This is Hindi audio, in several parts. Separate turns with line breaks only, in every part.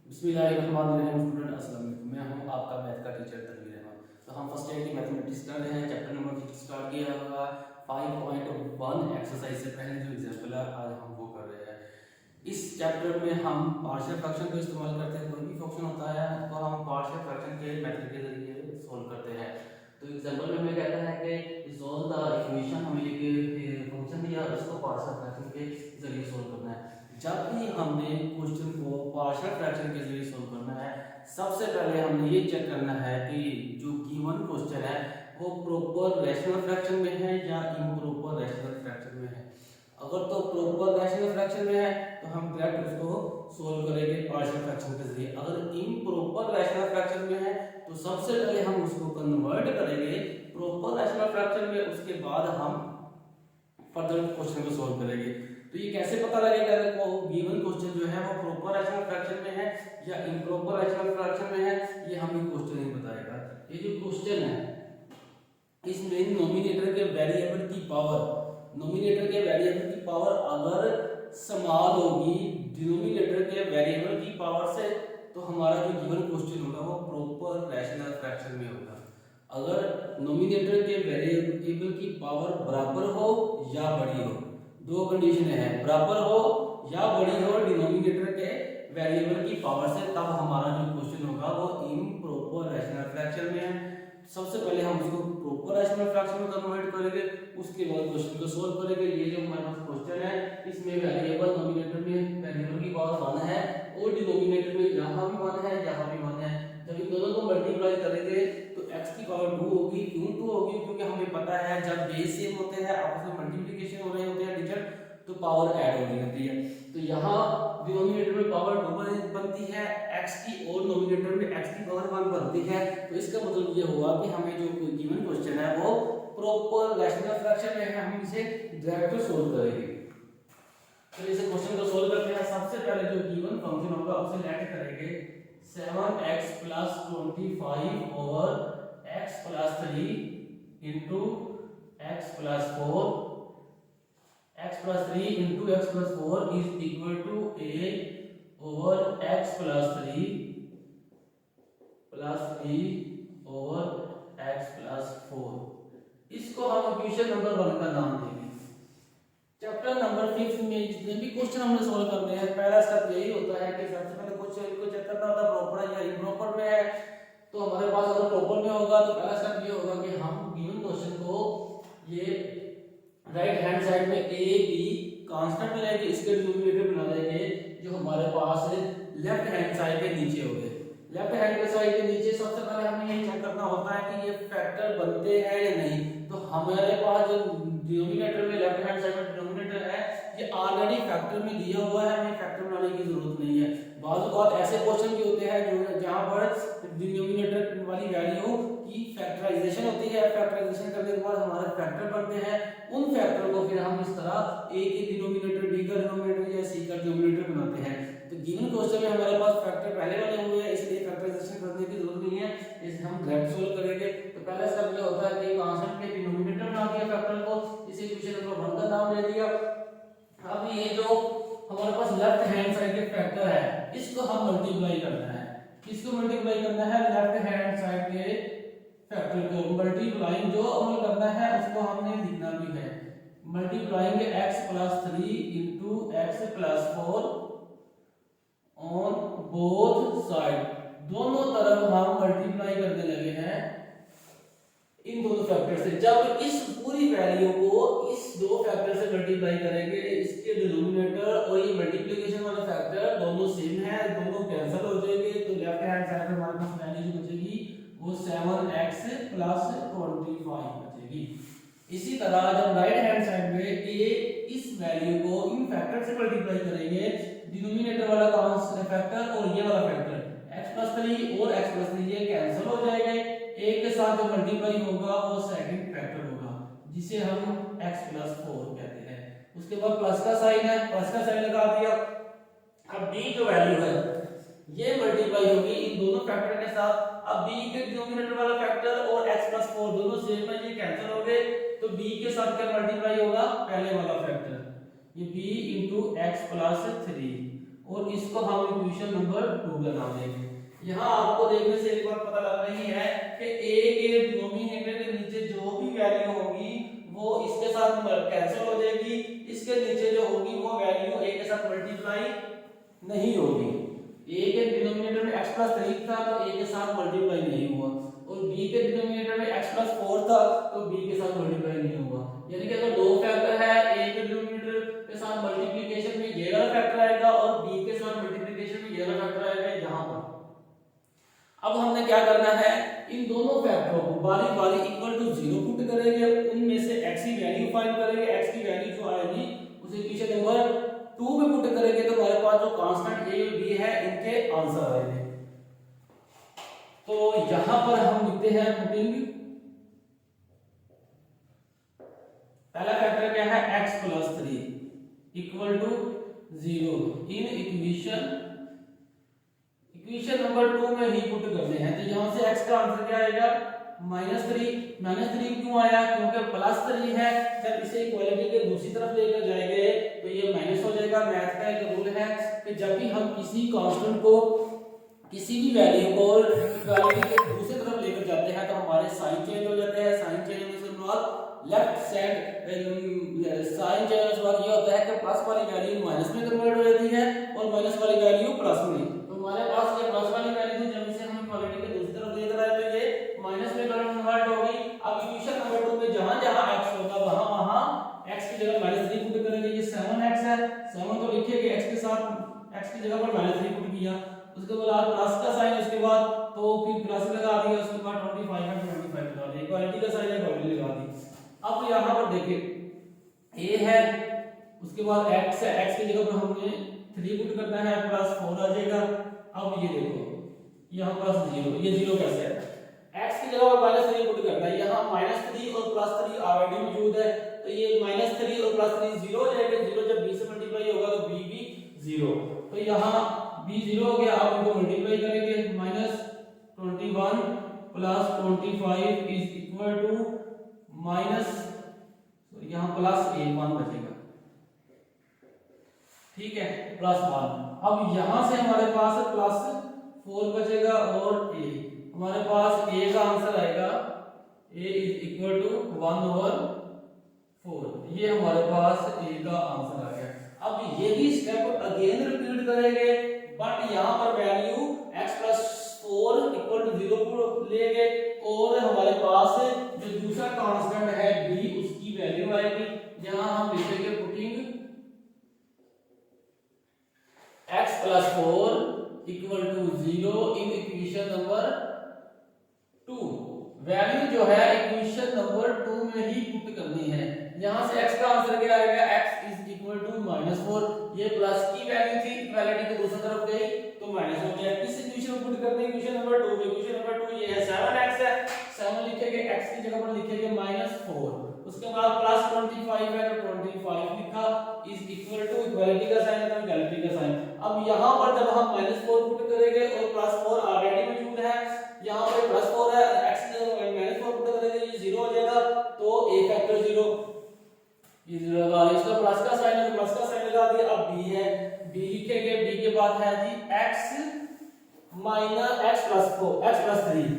बिस्मिल्लाहिर्रहमानिर्रहीम। स्टूडेंट अस्सलाम वालेकुम। मैं हूं आपका मैथ का टीचर तनवीर अहमद। तो हम फर्स्ट ईयर की मैथमेटिक्स कर रहे हैं, चैप्टर नंबर 6 स्टार्ट किया हुआ 5.1 एक्सरसाइज से पहले जो एग्जाम्पल है आज हम वो कर रहे हैं। इस चैप्टर में हम पार्शियल फ्रैक्शन को इस्तेमाल करते हैं। कोई भी फंक्शन होता है तो हम पार्शियल फ्रैक्शन के मेथड के जरिए सोल्व करते हैं। तो एग्जाम्पल में हमें कहता है कि रिजॉल्व द इक्वेशन, हमें एक फंक्शन दिया उसको पार्शियल फ्रैक्शन के जरिए सोल्व करना है। जब भी हमने क्वेश्चन को पार्शियल फ्रैक्शन के जरिए सोल्व करना है, सबसे पहले हमने ये चेक करना है कि जो गिवन क्वेश्चन है वो प्रॉपर रैशनल फ्रैक्शन में है या इम्प्रॉपर रैशनल फ्रैक्शन में है। अगर तो प्रॉपर रैशनल फ्रैक्शन में है तो हम डायरेक्ट उसको सोल्व करेंगे पार्शियल फ्रैक्शन के जरिए। अगर इम्प्रॉपर रैशनल फ्रैक्शन में है तो सबसे पहले हम उसको कन्वर्ट करेंगे प्रॉपर रैशनल फ्रैक्शन में, उसके बाद हम फर्दर क्वेश्चन को सोल्व करेंगे। तो ये कैसे पता लगेगा कि वो गिवन क्वेश्चन जो है वो प्रॉपर रैशनल फ्रैक्शन में है या इम्प्रॉपर रैशनल फ्रैक्शन में है, ये हमें क्वेश्चन ही बताएगा। ये जो क्वेश्चन है इसमें नोमिनेटर के वेरिएबल की पावर, नोमिनेटर के वेरिएबल की पावर अगर समान होगी डिनोमिनेटर के वेरिएबल की पावर से, तो हमारा जो गिवन क्वेश्चन होगा वो प्रॉपर रैशनल फ्रैक्शन में होगा। अगर नोमिनेटर के वेरिएबल की पावर बराबर हो या बड़ी हो, दो कंडीशन है, बराबर हो या बड़ी हो डिनोमिनेटर के वेरिएबल की पावर से, तब हमारा जो क्वेश्चन होगा वो इम्प्रॉपर रैशनल फ्रैक्शन में है। सबसे पहले हम उसको प्रॉपर रैशनल फ्रैक्शन में कन्वर्ट करेंगे, उसके बाद क्वेश्चन को सोल्व करेंगे। ये जो हमारे पास क्वेश्चन है इसमें वेरिएबल नोमिनेटर में वेरिएबल की पावर 1 है और डिनोमिनेटर में यहाँ भी 1 है यहाँ भी 1 है। जब इन दोनों को मल्टीप्लाई करेंगे तो x की पावर 2 होगी। क्यों 2 होगी? क्योंकि हमें पता है जब बेस सेम होते हैं आपस में मल्टीप्लिकेशन हो रहे होते हैं डिजिट, तो पावर ऐड होने लगती है। तो यहाँ डिनोमिनेटर में पावर 2 बनती है x की और नोमिनेटर में x की पावर 1 बनती है। तो इसका मतलब ये हुआ कि हमें जो गिवन क्वेश्चन है वो प्रॉपर रैशनल फ्रैक्शन में है, हम इसे डायरेक्ट सोल्व करेंगे। तो इस क्वेश्चन को सोल्व करते हैं। सबसे पहले जो गिवन फंक्शन होगा उसे लेट करेंगे 7x + 25 over x + 3 into x + 4, x + 3 into x + 4 is equal to a over x + 3 over x + 4। इसको हम इक्वेशन नंबर 1 का नाम देंगे। चैप्टर नंबर 5 में जितने भी क्वेश्चन हमने सोल्व करने हैं, पहला स्टेप यही होता है कि सबसे पहले क्वेश्चन को चेक करना होता है प्रॉपर है या इम्प्रॉपर में है। तो हमारे पास अगर प्रॉपर में होगा तो पहला स्टेप ये होगा कि हम गिवन क्वेश्चन को ये राइट हैंड साइड में a b कांस्टेंट में लेके इसके डिनोमिनेटर बना देंगे जो हमारे पास लेफ्ट हैंड साइड के नीचे होंगे। लेफ्ट हैंड के साइड के नीचे सबसे पहले हमें ये चेक करना होता है कि ये फैक्टर बनते हैं या नहीं। तो हमारे पास जो डिनोमिनेटर में लेफ्ट हैंड साइड में डिनोमिनेटर है ये ऑलरेडी फैक्टर में दिया हुआ है, हमें फैक्टर बनाने की जरूरत नहीं है। बाज़ औक़ात ऐसे क्वेश्चन भी होते हैं जो जहां पर डिनोमिनेटर वाली वैल्यू की फैक्टराइजेशन होती है, फैक्टराइजेशन करने के बाद हमारे फैक्टर बनते हैं। उन फैक्टर को फिर हम इस तरह a के डिनोमिनेटर, b का डिनोमिनेटर या c का डिनोमिनेटर बनाते हैं। तो गिवन क्वेश्चन में हमारे पास फैक्टर पहले वाले हुए हैं, इसलिए फैक्टराइजेशन करने की जरूरत नहीं है, इसे हम डायरेक्ट सोल्व करेंगे। तो पहला स्टेप ये होता है कि कांस्टेंट के डिनोमिनेटर बना दिया फैक्टर को, इसे इक्वेशन नंबर 1 का नाम दे दिया। अब ये जो हमारे पास लेफ्ट हैंड साइड के फैक्टर है इसको हम मल्टीप्लाई करना है। किसको मल्टीप्लाई करना है? लेफ्ट हैंड साइड के फैक्टर को मल्टीप्लाइंग जो अमल करना है उसको हमने लिखना भी है। Multiplying x + 3 into x + 4 on both side, दोनों तरफ हम मल्टीप्लाई करने लगे हैं इन दोनों फैक्टर से। जब इस पूरी वैल्यू को इस दो फैक्टर से मल्टीप्लाई करेंगे, इसके डिनोमिनेटर और ये मल्टीप्लिकेशन वाला फैक्टर दोनों सेम है, दोनों कैंसिल हो जाएंगे। तो लेफ्ट हैंड साइड में हमारे पास वैल्यू जो बचेगी वो 7x + 25 बचेगी। इसी तरह जब राइट हैंड साइड में ये इस वैल्यू को इन फैक्टर से मल्टीप्लाई करेंगे, डिनोमिनेटर वाला कांस्टेंट फैक्टर और ये वाला फैक्टर x + 3 और x + 3 ये कैंसिल हो जाएंगे। एक के साथ जो मल्टीप्लाई होगा वो सेकंड फैक्टर होगा जिसे हम x + 4 कहते हैं। उसके बाद प्लस का साइन है, प्लस का साइन लगा दिया। अब b जो वैल्यू है ये मल्टीप्लाई होगी इन दोनों फैक्टर के साथ। अब b के डिनोमिनेटर वाला फैक्टर और x + 4 दोनों सेम है, ये कैंसिल हो गए। तो b के साथ क्या मल्टीप्लाई होगा? पहले वाला फैक्टर, ये b * x + 3 और इसको हम इक्वेशन नंबर 2 का नाम देंगे। यहाँ आपको देखने से एक बात पता लग रही है कि a के डिनोमिनेटर के नीचे जो भी वैल्यू होगी वो इसके साथ कैंसिल हो जाएगी, इसके नीचे जो होगी वो वैल्यू a के साथ मल्टीप्लाई नहीं होगी। a के डिनोमिनेटर में x प्लस 3 था तो a के साथ मल्टीप्लाई नहीं हुआ, और b के डिनोमिनेटर में x प्लस 4 था तो b के साथ मल्टीप्लाई नहीं हुआ। यानी कि अगर दो फैक्टर है, a के डिनोमिनेटर के साथ मल्टीप्लिकेशन में ये वाला फैक्टर आएगा और b के साथ मल्टीप्लिकेशन में ये वाला फैक्टर आएगा यहाँ पर। अब हमने क्या करना है, इन दोनों फैक्टरों को बारी बारी इक्वल टू 0 पुट करेंगे, उनमें से x की वैल्यू फाइंड करेंगे, x की वैल्यू जो आएगी उसे इक्वेशन नंबर 2 में पुट करेंगे तो हमारे पास जो कांस्टेंट a और b है इनके आंसर आएंगे। तो यहां पर हम लिखते हैं पुटिंग, पहला फैक्टर क्या है x plus 3 equal to 0 in equation number 2 में ही पुट करने हैं। तो यहां से x का आंसर क्या आएगा -3। -3 क्यों आया, क्योंकि +3 है, जब इसे इक्वालिटी के दूसरी तरफ लेकर जाएंगे तो ये माइनस हो जाएगा। मैथ का एक रूल है कि जब भी हम किसी कांस्टेंट को, किसी भी वैल्यू को इक्वालिटी के दूसरी तरफ लेकर जाते हैं तो हमारे साइन चेंज हो जाते हैं। साइन चेंज होने से मुराद लेफ्ट साइड साइन चेंज से मुराद ये होता है कि प्लस वाली वैल्यू माइनस में कन्वर्ट हो जाती है और माइनस वाली वैल्यू प्लस में। तो हमारे पास ये प्लस वाली वैल्यू थी, जब इसे हम इक्वालिटी के दूसरी तरफ लेकर आए तो ये माइनस में कन्वर्ट हो गई। अब इक्वेशन नंबर 2 में जहां-जहां x होगा वहां-वहां x की जगह -3 पुट करेंगे। ये 7x है, 7 तो लिखिए x के साथ, x की जगह पर -3 पुट किया, उसके बाद प्लस का साइन, उसके बाद तो फिर प्लस लगा दिया, उसके बाद 25 है 25 लगा दिया, इक्वालिटी का साइन है इक्वालिटी लगा दी। अब यहां पर देखिए a है, उसके बाद x है, x की जगह पर हमने 3 पुट करना है, +4 आ जाएगा। अब ये देखो यहां +0, ये 0 कैसे है, x की जगह पर -3 पुट करना है, यहां -3 और +3 ऑलरेडी मौजूद है तो ये -3 और +3 0 हो जाएगा। 0 जब b से मल्टीप्लाई होगा तो b भी 0, तो यहां b 0 हो गया। अब इनको मल्टीप्लाई करेंगे, -21 + 25 इज इक्वल टू यहां +1 बचेगा, ठीक है, +1। अब यहां से हमारे पास +4 बचेगा और a, हमारे पास a का आंसर आएगा a इज इक्वल टू 1/4, ये हमारे पास a का आंसर आ गया। अब यही स्टेप अगेन रिपीट करेंगे, बट यहां पर वैल्यू x + 4 इक्वल टू 0 लेंगे और हमारे पास जो दूसरा कांस्टेंट है b उसकी वैल्यू आएगी। यहां हम लिखेंगे putting x + 4 equal to 0 in equation number 2। Value जो है इक्वेशन नंबर 2 में ही पुट करनी है। यहां से x का आंसर क्या आएगा, x इज इक्वल टू -4, ये प्लस की वैल्यू थी, इक्वालिटी के दूसरी तरफ गई तो माइनस हो गया। इस इक्वेशन को पुट करते हैं इक्वेशन नंबर 2 में। इक्वेशन नंबर 2 ये है 7x है, 7 लिखेंगे, x की जगह पर लिखेंगे -4, उसके बाद +25 है तो 25 लिखा इज इक्वल टू, इक्वालिटी का साइन है तो इक्वालिटी का साइन। अब यहां पर जब हम -4 पुट करेंगे और +4 ऑलरेडी मौजूद है, यहां पर +4 है, x की जगह -4 पुट करेंगे, ये 0 हो जाएगा तो a फैक्टर 0, ये 0 लगा दिया, इसका प्लस का साइन है तो प्लस का साइन लगा दिया। अब b है, b लिखेंगे, b के बाद है जी x + 3,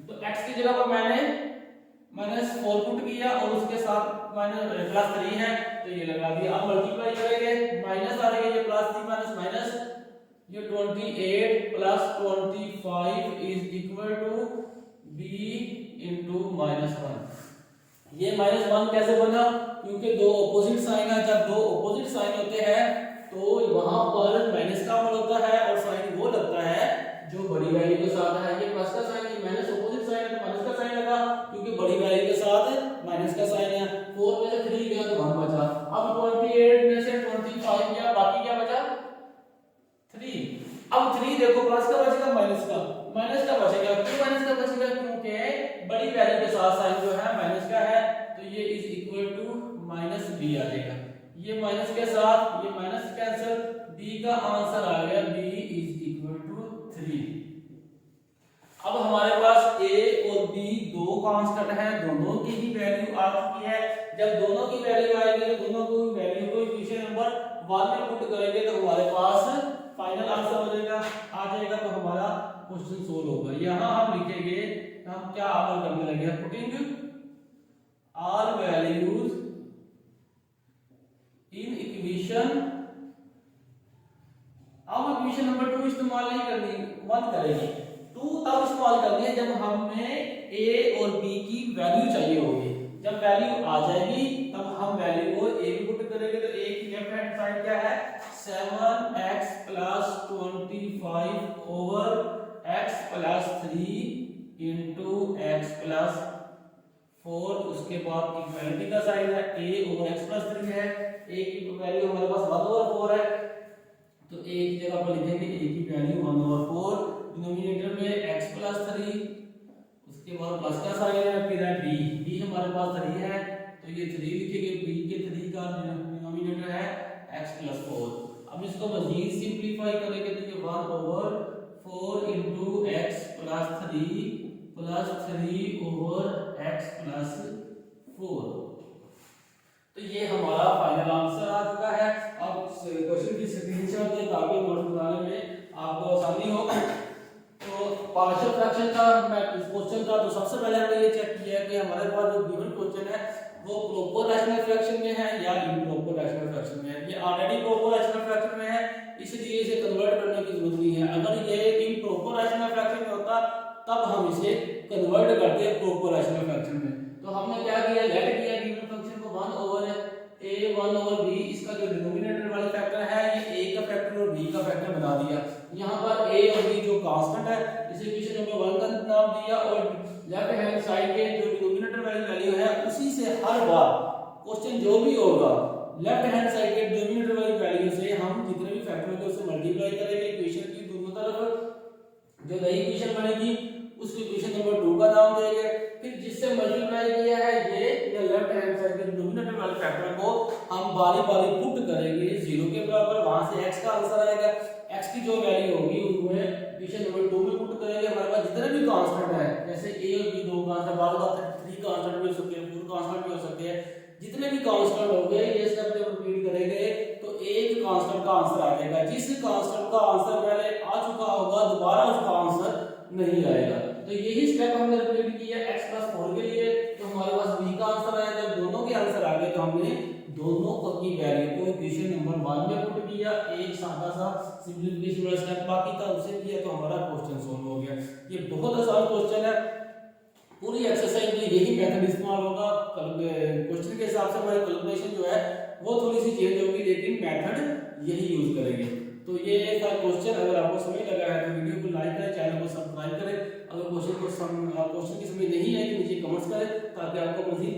तो x की जगह पर मैंने -4 पुट किया और उसके साथ +3 है तो ये लगा दिया। अब मल्टीप्लाई करेंगे, माइनस आ रही है, ये +3 माइनस, ये 28 + 25 इज इक्वल टू b * -1। ये -1 कैसे बना, क्योंकि दो ऑपोजिट साइन है, जब दो ऑपोजिट साइन होते हैं तो वहां पर माइनस का अमल होता है और साइन वो लगता है जो बड़ी वैल्यू के साथ है। ये प्लस का साइन, ये माइनस ऑपोजिट साइन है तो माइनस का साइन लगा, क्योंकि बड़ी वैल्यू के साथ माइनस का साइन है। 4 में से 3 गया तो 1 बचा। अब 28 में से 25 गया, बाकी क्या बचा 3। अब 3 देखो प्लस का बचेगा माइनस का बचेगा, क्यों माइनस का बचेगा, क्योंकि बड़ी वैल्यू के साथ साइन जो है माइनस का है तो ये इज इक्वल टू -b आ जाएगा। ये माइनस के साथ ये माइनस कैंसिल, b का आंसर आ गया b इज इक्वल टू 3। अब हमारे पास a और b दो कांस्टेंट हैं, दोनों की ही वैल्यू आ चुकी है। जब दोनों की वैल्यू आएगी तो दोनों की वैल्यू को इक्वेशन नंबर 1 में पुट करेंगे तो हमारे पास फाइनल आंसर हो जाएगा, आ जाएगा तो हमारा क्वेश्चन सोल्व होगा। यहाँ हम लिखेंगे, हम क्या आप करने लगे हैं, putting all values in equation. अब इक्वेशन नंबर 2 इस्तेमाल नहीं करनी, मत करेंगे। 2 तब इस्तेमाल करनी है जब हमें a और b की वैल्यू चाहिए होगी। जब वैल्यू आ जाएगी तब हम वैल्यू को a में पुट करेंगे। तो a की लेफ्ट हैंड साइड क्या है, 7x + 25 over x + 3 into x + 4। उसके बाद इक्वालिटी का साइन है, a ओवर x + 3 है। a की वैल्यू हमारे पास 1/4 है, तो a की जगह पर लिखेंगे a की वैल्यू 1/4, डिनोमिनेटर में x + 3, उसके बाद प्लस का साइन है, फिर है b हमारे पास 3 है, तो ये 3 लिखेंगे। b के 3 का डिनोमिनेटर है x + 4। अब इसको मजीद सिंपलीफाई करेंगे तो ये 1/4 into x + 3 plus 3 over x + 4। तो ये हमारा फाइनल आंसर आ चुका है। अब क्वेश्चन की स्क्रीनशॉट दे ताकि नोट्स बनाने में आपको आसानी हो। तो पार्शियल फ्रैक्शन का मैं इस क्वेश्चन का तो सबसे पहले हमने ये चेक किया कि हमारे पास जो गिवन क्वेश्चन है वो प्रॉपर रैशनल फ्रैक्शन में है या इम्प्रॉपर रैशनल फ्रैक्शन में है। ये ऑलरेडी प्रॉपर रैशनल फ्रैक्शन में है, इसलिए इसे कन्वर्ट करने की जरूरत नहीं है। अगर ये इम्प्रॉपर रैशनल फ्रैक्शन में होता तब हम इसे कन्वर्ट करते हैं प्रॉपर रैशनल फ्रैक्शन में। तो हमने क्या किया, लेट किया गिवन फंक्शन को 1 ओवर a 1 ओवर b, इसका जो डिनोमिनेटर वाला फैक्टर है ये a का फैक्टर और b का फैक्टर बना दिया। यहाँ पर a और b जो कांस्टेंट है इसे इक्वेशन नंबर 1 का नाम दिया, और लेफ्ट हैंड साइड के जो डिनोमिनेटर वाली वैल्यू है उसी से हर बार क्वेश्चन जो भी होगा लेफ्ट हैंड साइड के डिनोमिनेटर वाली वैल्यू से हम जितने भी फैक्टर होंगे उससे मल्टीप्लाई करेंगे इक्वेशन की दोनों तरफ। जो नई इक्वेशन बनेगी उसको इक्वेशन नंबर 2 का नाम देंगे। फिर जिससे मल्टीप्लाई किया है ये लेफ्ट हैंड साइड के डिनोमिनेटर वाले फैक्टर को हम बारी बारी पुट करेंगे 0 के बराबर, वहां से x का आंसर आएगा। x की जो वैल्यू होगी उन्हें इक्वेशन नंबर 2 में पुट करेंगे। हमारे पास जितने भी कांस्टेंट है जैसे a और b दो कांस्टेंट, बाद में 3 कांस्टेंट भी हो सकते हैं, 4 कांस्टेंट भी हो सकते हैं, जितने भी कांस्टेंट होंगे ये स्टेप जब रिपीट करेंगे तो एक कांस्टेंट का आंसर आ जाएगा। जिस कांस्टेंट का आंसर पहले आ चुका होगा दोबारा उसका आंसर नहीं आएगा। तो यही स्टेप हमने रिपीट किया x + 4 के लिए, तो हमारे पास b का आंसर आया। जब दोनों के आंसर आ गए तो हमने दोनों की वैल्यू को इक्वेशन नंबर 1 में पुट किया, एक सादा सा सिंपलीफिकेशन वाला स्टेप बाकी था उसे किया, तो हमारा क्वेश्चन सॉल्व हो गया। ये बहुत आसान क्वेश्चन है, पूरी एक्सरसाइज में यही मेथड इस्तेमाल होगा। क्वेश्चन के हिसाब से हमारी कैलकुलेशन जो है वो थोड़ी सी चेंज होगी, लेकिन मेथड यही यूज करेंगे। तो ये था क्वेश्चन। अगर आपको समझ लगा है तो वीडियो को लाइक करें, चैनल को सब्सक्राइब करें। अगर क्वेश्चन की समझ नहीं है तो नीचे कमेंट्स करें ताकि आपको मज़ीद